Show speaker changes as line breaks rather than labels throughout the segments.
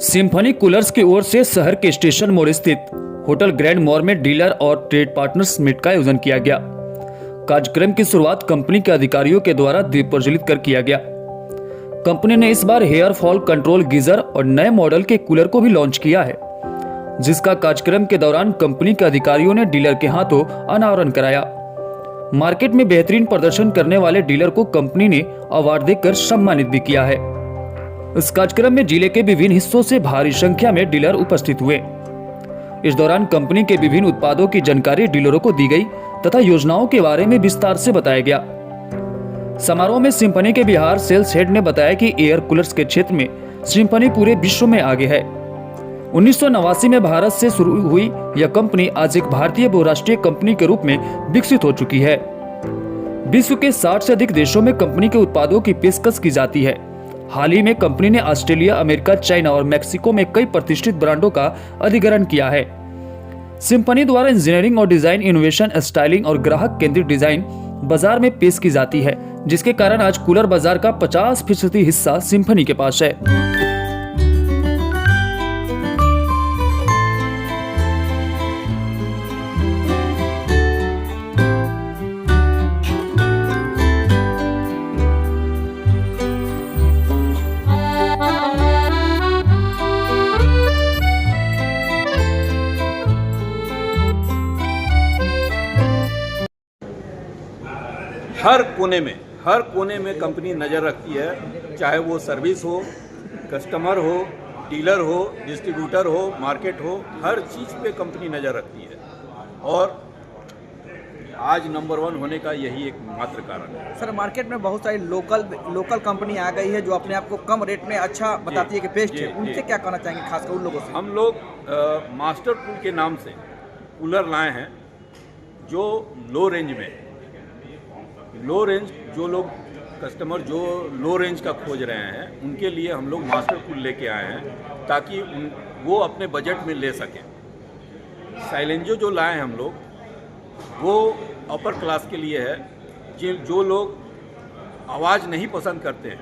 Symphony coolers की ओर से शहर के स्टेशन मोड़ स्थित होटल ग्रैंड मॉर में डीलर और ट्रेड पार्टनर्स मीट का आयोजन किया गया। कार्यक्रम की शुरुआत कंपनी के अधिकारियों के द्वारा दीप प्रज्वलित कर किया गया। कंपनी ने इस बार हेयर फॉल कंट्रोल गीजर और नए मॉडल के कूलर को भी लॉन्च किया है, जिसका कार्यक्रम के दौरान कंपनी के अधिकारियों ने डीलर के हाथों अनावरण कराया। मार्केट में बेहतरीन प्रदर्शन करने वाले डीलर को कंपनी ने अवार्ड देकर सम्मानित भी किया है। इस कार्यक्रम में जिले के विभिन्न हिस्सों से भारी संख्या में डीलर उपस्थित हुए। इस दौरान कंपनी के विभिन्न उत्पादों की जानकारी डीलरों को दी गई तथा योजनाओं के बारे में विस्तार से बताया गया। समारोह में सिम्फनी के बिहार सेल्स हेड ने बताया कि एयर कूलर्स के क्षेत्र में सिम्फनी पूरे विश्व में आगे है। 1989 में भारत से शुरू हुई यह कंपनी आज एक भारतीय बहुराष्ट्रीय कंपनी के रूप में विकसित हो चुकी है। विश्व के 60 से अधिक देशों में कंपनी के उत्पादों की पेशकश की जाती है। हाल ही में कंपनी ने ऑस्ट्रेलिया, अमेरिका, चाइना और मैक्सिको में कई प्रतिष्ठित ब्रांडों का अधिग्रहण किया है। सिम्फनी द्वारा इंजीनियरिंग और डिजाइन, इनोवेशन, स्टाइलिंग और ग्राहक केंद्रित डिजाइन बाजार में पेश की जाती है, जिसके कारण आज कूलर बाजार का 50% हिस्सा सिम्फनी के पास है।
हर कोने में कंपनी नज़र रखती है, चाहे वो सर्विस हो, कस्टमर हो, डीलर हो, डिस्ट्रीब्यूटर हो, मार्केट हो, हर चीज़ पे कंपनी नज़र रखती है। और आज नंबर 1 होने का यही एक मात्र कारण है।
सर, मार्केट में बहुत सारी लोकल कंपनी आ गई है जो अपने आप को कम रेट में अच्छा बताती है कि बेस्ट है। उनसे क्या कहना चाहेंगे, खासकर उन लोगों से?
हम लोग मास्टर कूल के नाम से कूलर लाए हैं जो लो रेंज जो लोग कस्टमर जो लो रेंज का खोज रहे हैं उनके लिए हम लोग मास्टर कूल लेके आए हैं ताकि वो अपने बजट में ले सकें। साइलेंजो जो लाए हैं हम लोग वो अपर क्लास के लिए है। जो लोग आवाज़ नहीं पसंद करते हैं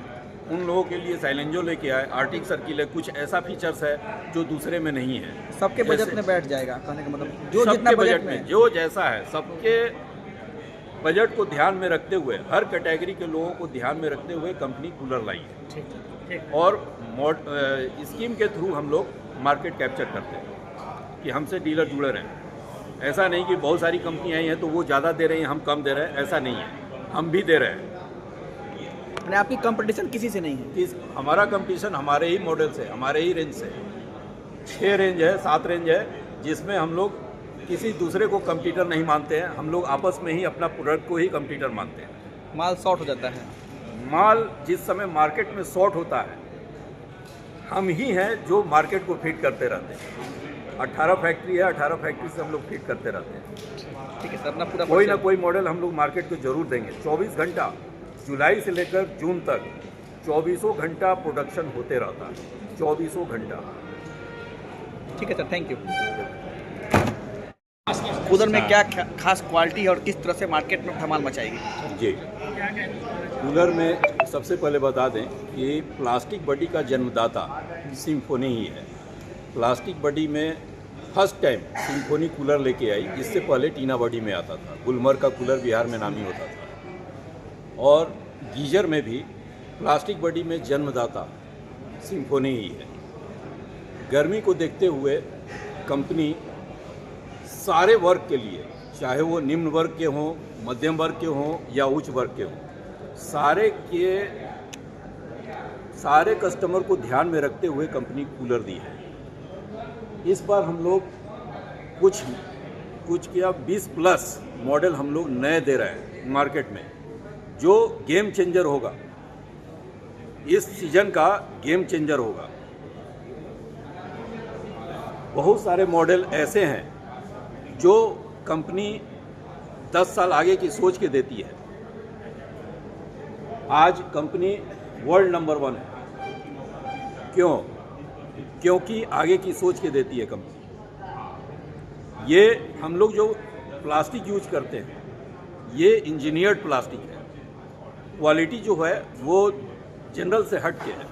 उन लोगों के लिए साइलेंजो लेके आए। आर्टिक सर्किल है, कुछ ऐसा फीचर्स है जो दूसरे में नहीं है।
सबके बजट में बैठ जाएगा, कहने का मतलब जो जितना बजट में
जो जैसा है, सबके बजट को ध्यान में रखते हुए, हर कैटेगरी के लोगों को ध्यान में रखते हुए कंपनी कूलर लाई है। और स्कीम के थ्रू हम लोग मार्केट कैप्चर करते हैं कि हमसे डीलर जुड़े रहें। ऐसा नहीं कि बहुत सारी कंपनी आई हैं तो वो ज़्यादा दे रही हैं, हम कम दे रहे हैं, ऐसा नहीं है। हम भी दे रहे हैं।
आपकी कंपटीशन किसी से नहीं है?
हमारा कंपटीशन हमारे ही मॉडल से, हमारे ही रेंज से 6 रेंज है, 7 रेंज है, जिसमें हम लोग किसी दूसरे को कंप्यूटर नहीं मानते हैं। हम लोग आपस में ही अपना प्रोडक्ट को ही कंप्यूटर मानते हैं।
माल शॉर्ट हो जाता है।
माल जिस समय मार्केट में शॉर्ट होता है, हम ही हैं जो मार्केट को फीड करते रहते हैं। 18 फैक्ट्री है, 18 फैक्ट्री से हम लोग फीड करते रहते हैं।
ठीक है सर, अपना पूरा
कोई ना कोई मॉडल हम लोग मार्केट को जरूर देंगे। 24 घंटा जुलाई से लेकर जून तक 24 घंटा प्रोडक्शन होते रहता है। 24 घंटा।
ठीक है सर, थैंक यू। कूलर में क्या खास क्वालिटी है और किस तरह से मार्केट में धमाल मचाएगी?
जी, कूलर में सबसे पहले बता दें कि प्लास्टिक बॉडी का जन्मदाता सिम्फनी ही है। प्लास्टिक बॉडी में फर्स्ट टाइम सिम्फनी कूलर लेके आई। इससे पहले टीना बॉडी में आता था। गुलमर्ग का कूलर बिहार में नामी होता था। और गीजर में भी प्लास्टिक बॉडी में जन्मदाता सिम्फनी ही है। गर्मी को देखते हुए कंपनी सारे वर्ग के लिए, चाहे वो निम्न वर्ग के हों, मध्यम वर्ग के हों या उच्च वर्ग के हों, सारे कस्टमर को ध्यान में रखते हुए कंपनी कूलर दी है। इस बार हम लोग कुछ क्या 20+ मॉडल हम लोग नए दे रहे हैं मार्केट में, जो गेम चेंजर होगा। इस सीजन का गेम चेंजर होगा। बहुत सारे मॉडल ऐसे हैं जो कंपनी 10 साल आगे की सोच के देती है। आज कंपनी वर्ल्ड नंबर 1 है। क्योंकि आगे की सोच के देती है कंपनी। ये हम लोग जो प्लास्टिक यूज करते हैं, ये इंजीनियर्ड प्लास्टिक है। क्वालिटी जो है वो जनरल से हट के है।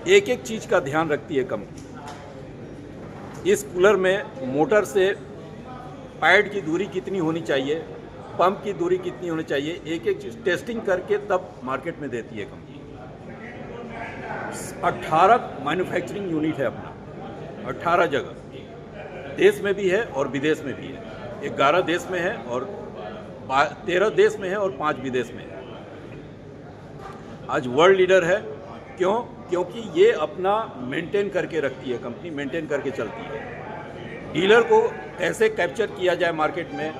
एक एक चीज़ का ध्यान रखती है कंपनी। इस कूलर में मोटर से पैड की दूरी कितनी होनी चाहिए, पंप की दूरी कितनी होनी चाहिए, एक एक चीज़ टेस्टिंग करके तब मार्केट में देती है कंपनी। 18 मैन्युफैक्चरिंग यूनिट है अपना, 18 जगह, देश में भी है और विदेश में भी है। 11 देश में है और 13 देश में है और 5 विदेश में है। आज वर्ल्ड लीडर है। क्यों? क्योंकि ये अपना मेंटेन करके रखती है कंपनी, मेंटेन करके चलती है। डीलर को कैसे कैप्चर किया जाए मार्केट में,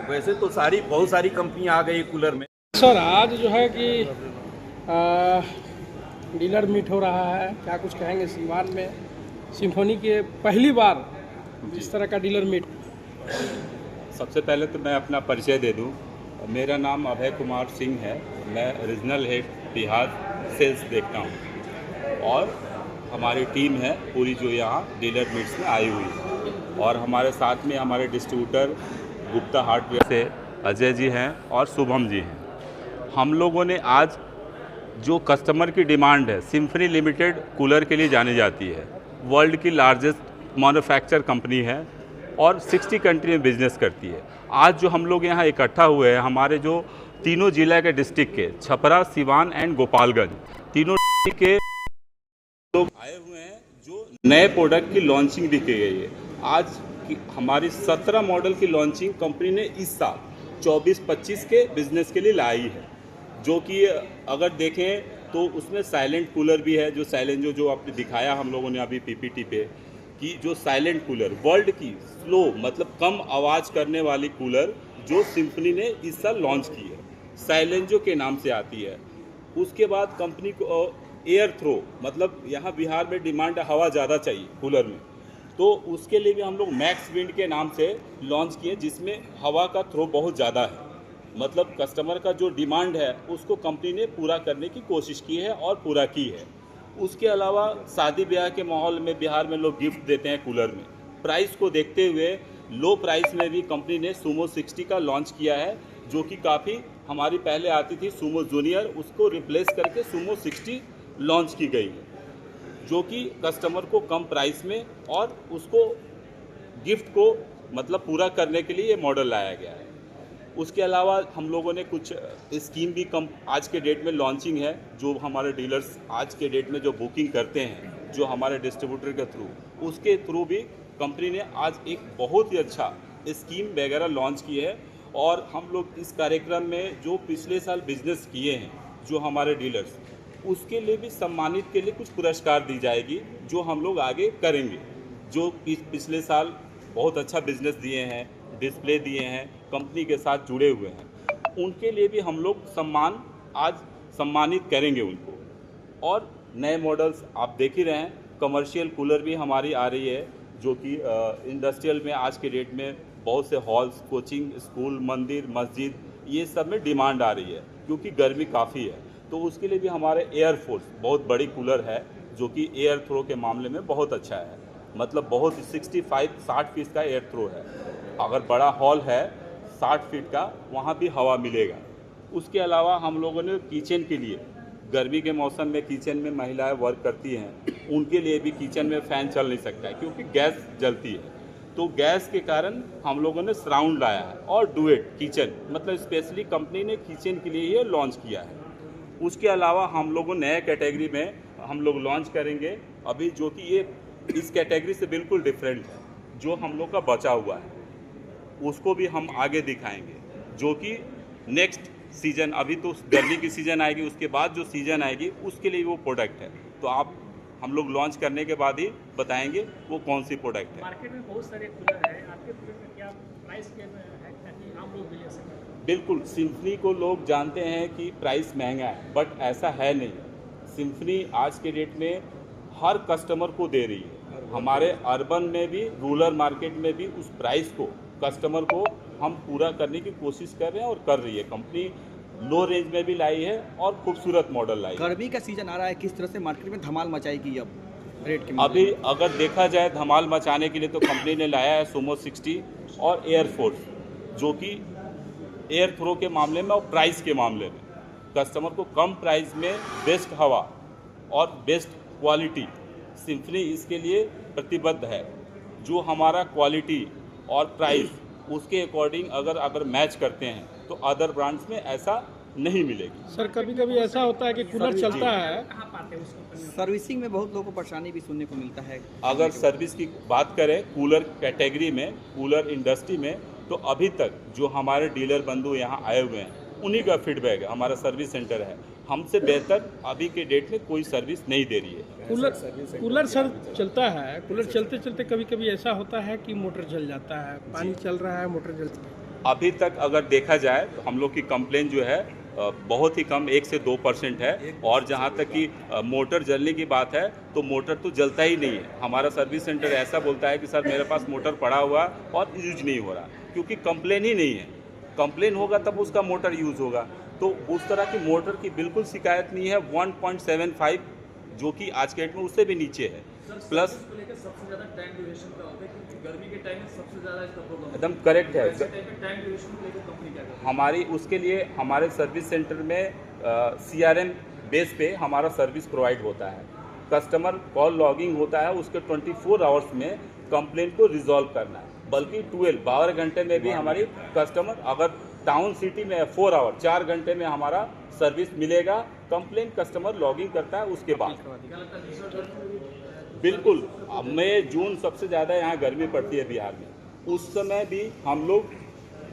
वैसे तो बहुत सारी कंपनियां आ गई कूलर में।
सर आज जो है कि डीलर मीट हो रहा है, क्या कुछ कहेंगे सीवान में सिम्फनी के पहली बार इस तरह का डीलर मीट?
सबसे पहले तो मैं अपना परिचय दे दूं। मेरा नाम अभय कुमार सिंह है। मैं रीजनल हेड बिहार सेल्स देखता हूं और हमारी टीम है पूरी जो यहाँ डीलर मीट्स में आई हुई है। और हमारे साथ में हमारे डिस्ट्रीब्यूटर गुप्ता हार्डवेयर से अजय जी हैं और शुभम जी हैं। हम लोगों ने आज जो कस्टमर की डिमांड है, सिम्फनी लिमिटेड कूलर के लिए जानी जाती है, वर्ल्ड की लार्जेस्ट मैन्युफैक्चर कंपनी है और 60 कंट्री में बिजनेस करती है। आज जो हम लोग यहाँ इकट्ठा हुए हैं, हमारे जो तीनों जिला के डिस्ट्रिक्ट के छपरा, सिवान एंड गोपालगंज, तीनों के लोग आए हुए हैं जो नए प्रोडक्ट की लॉन्चिंग भी की गई है। आज हमारी 17 मॉडल की लॉन्चिंग कंपनी ने इस साल 24-25 के बिजनेस के लिए लाई है, जो कि अगर देखें तो उसमें साइलेंट कूलर भी है। जो साइलेंट जो आपने दिखाया हम लोगों ने अभी पीपीटी पे, कि जो साइलेंट कूलर वर्ल्ड की स्लो मतलब कम आवाज़ करने वाली कूलर जो सिम्फनी ने इस साल लॉन्च की है, साइलेंजो के नाम से आती है। उसके बाद कंपनी को एयर थ्रो, मतलब यहाँ बिहार में डिमांड हवा ज़्यादा चाहिए कूलर में, तो उसके लिए भी हम लोग मैक्स विंड के नाम से लॉन्च किए, जिसमें हवा का थ्रो बहुत ज़्यादा है। मतलब कस्टमर का जो डिमांड है उसको कंपनी ने पूरा करने की कोशिश की है और पूरा की है। उसके अलावा शादी ब्याह के माहौल में बिहार में लोग गिफ्ट देते हैं कूलर में। प्राइस को देखते हुए लो प्राइस में भी कंपनी ने सुमो 60 का लॉन्च किया है, जो कि काफ़ी हमारी पहले आती थी सुमो जूनियर, उसको रिप्लेस करके सुमो 60 लॉन्च की गई है, जो कि कस्टमर को कम प्राइस में और उसको गिफ्ट को मतलब पूरा करने के लिए ये मॉडल लाया गया है। उसके अलावा हम लोगों ने कुछ स्कीम भी आज के डेट में लॉन्चिंग है, जो हमारे डीलर्स आज के डेट में जो बुकिंग करते हैं जो हमारे डिस्ट्रीब्यूटर के थ्रू, उसके थ्रू भी कंपनी ने आज एक बहुत ही अच्छा स्कीम वगैरह लॉन्च की है। और हम लोग इस कार्यक्रम में जो पिछले साल बिजनेस किए हैं जो हमारे डीलर्स, उसके लिए भी सम्मानित के लिए कुछ पुरस्कार दी जाएगी, जो हम लोग आगे करेंगे। जो पिछले साल बहुत अच्छा बिजनेस दिए हैं, डिस्प्ले दिए हैं, कंपनी के साथ जुड़े हुए हैं, उनके लिए भी हम लोग आज सम्मानित करेंगे उनको। और नए मॉडल्स आप देख ही रहे हैं, कमर्शियल कूलर भी हमारी आ रही है, जो कि इंडस्ट्रियल में आज के डेट में बहुत से हॉल्स, कोचिंग, स्कूल, मंदिर, मस्जिद, ये सब में डिमांड आ रही है क्योंकि गर्मी काफ़ी है। तो उसके लिए भी हमारे एयरफोर्स बहुत बड़ी कूलर है, जो कि एयर थ्रो के मामले में बहुत अच्छा है। मतलब बहुत 60 फीट का एयर थ्रो है। अगर बड़ा हॉल है 60 फीट का, वहाँ भी हवा मिलेगा। उसके अलावा हम लोगों ने किचन के लिए, गर्मी के मौसम में किचन में महिलाएं वर्क करती हैं, उनके लिए भी किचन में फ़ैन चल नहीं सकता है क्योंकि गैस जलती है। तो गैस के कारण हम लोगों ने सराउंड लाया है। और डुएट किचन, मतलब स्पेशली कंपनी ने किचन के लिए ये लॉन्च किया है। उसके अलावा हम लोगों नए कैटेगरी में हम लोग लॉन्च करेंगे अभी, जो कि ये इस कैटेगरी से बिल्कुल डिफरेंट है, जो हम लोग का बचा हुआ है, उसको भी हम आगे दिखाएंगे, जो कि नेक्स्ट सीजन, अभी तो गर्मी की सीज़न आएगी, उसके बाद जो सीज़न आएगी उसके लिए वो प्रोडक्ट है। तो आप हम लोग लॉन्च करने के बाद ही बताएंगे वो कौन सी प्रोडक्ट है।
मार्केट में बहुत सारे कूलर हैं, आपके कूलर में क्या प्राइस के है ताकि आम लोग भी ले सकें?
बिल्कुल, सिम्फनी को लोग जानते हैं कि प्राइस महंगा है, बट ऐसा है नहीं। सिम्फनी आज के डेट में हर कस्टमर को दे रही है। हमारे अर्बन में भी, रूरल मार्केट में भी उस प्राइस को कस्टमर को हम पूरा करने की कोशिश कर रहे हैं और कर रही है। कंपनी लो रेंज में भी लाई है और खूबसूरत मॉडल लाई है।
गर्मी का सीजन आ रहा है, किस तरह से मार्केट में धमाल मचाएगी अब रेट के?
अभी अगर देखा जाए धमाल मचाने के लिए तो कंपनी ने लाया है सुमो 60 और एयरफोर्स, जो कि एयर थ्रो के मामले में और प्राइस के मामले में कस्टमर को कम प्राइस में बेस्ट हवा और बेस्ट क्वालिटी, सिम्फनी इसके लिए प्रतिबद्ध है। जो हमारा क्वालिटी और प्राइस उसके अकॉर्डिंग अगर मैच करते हैं तो अदर ब्रांड्स में ऐसा नहीं मिलेगी।
सर कभी कभी ऐसा होता है कि कूलर चलता है,
कहाँ पाते हैं उसको?
सर्विसिंग में बहुत लोगों को परेशानी भी सुनने को मिलता है।
अगर सर्विस की बात करें कूलर कैटेगरी में, कूलर इंडस्ट्री में, तो अभी तक जो हमारे डीलर बंधु यहाँ आए हुए हैं उन्हीं का फीडबैक है, हमारा सर्विस सेंटर है, हमसे बेहतर अभी के डेट में कोई सर्विस नहीं दे रही है।
कूलर सर चलता है, कूलर चलते चलते कभी कभी ऐसा होता है कि मोटर जल जाता है, पानी चल रहा है मोटर जलती है।
अभी तक अगर देखा जाए तो हम लोग की कंप्लेन जो है बहुत ही कम 1 से 2% है। और जहाँ तक कि मोटर जलने की बात है तो मोटर तो जलता ही नहीं है। हमारा सर्विस सेंटर ऐसा बोलता है कि सर मेरे पास मोटर पड़ा हुआ और यूज नहीं हो रहा, क्योंकि कंप्लेन ही नहीं है। कंप्लेन होगा तब उसका मोटर यूज़ होगा। तो उस तरह की मोटर की बिल्कुल शिकायत नहीं है। 1.75 जो कि आज के डेट में उससे भी नीचे है। प्लस
सबसे ज़्यादा टाइम ड्यूरेशन का होता है, क्योंकि गर्मी के टाइम में सबसे ज़्यादा इसका प्रॉब्लम
एकदम करेक्ट है।
टाइम ड्यूरेशन को लेकर कंपनी क्या करती है?
हमारी उसके लिए हमारे सर्विस सेंटर में CRM बेस पे हमारा सर्विस प्रोवाइड होता है। कस्टमर कॉल लॉगिंग होता है, उसके 24 आवर्स में कंप्लेंट को रिजॉल्व करना है। बल्कि 12 घंटे में भी हमारी कस्टमर, अगर टाउन सिटी में 4 आवर 4 घंटे में हमारा सर्विस मिलेगा। कंप्लेंट कस्टमर लॉगिंग करता है उसके बाद। बिल्कुल, मई जून सबसे ज़्यादा यहाँ गर्मी पड़ती है बिहार में, उस समय भी हम लोग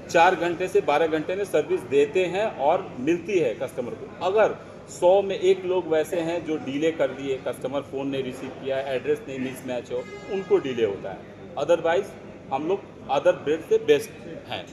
4 घंटे से 12 घंटे में सर्विस देते हैं और मिलती है कस्टमर को। अगर 100 में 1 लोग वैसे हैं जो डिले कर दिए, कस्टमर फ़ोन नहीं रिसीव किया, एड्रेस नहीं मिसमैच हो, उनको डिले होता है। अदरवाइज हम लोग अदर ब्रेड से बेस्ट हैं।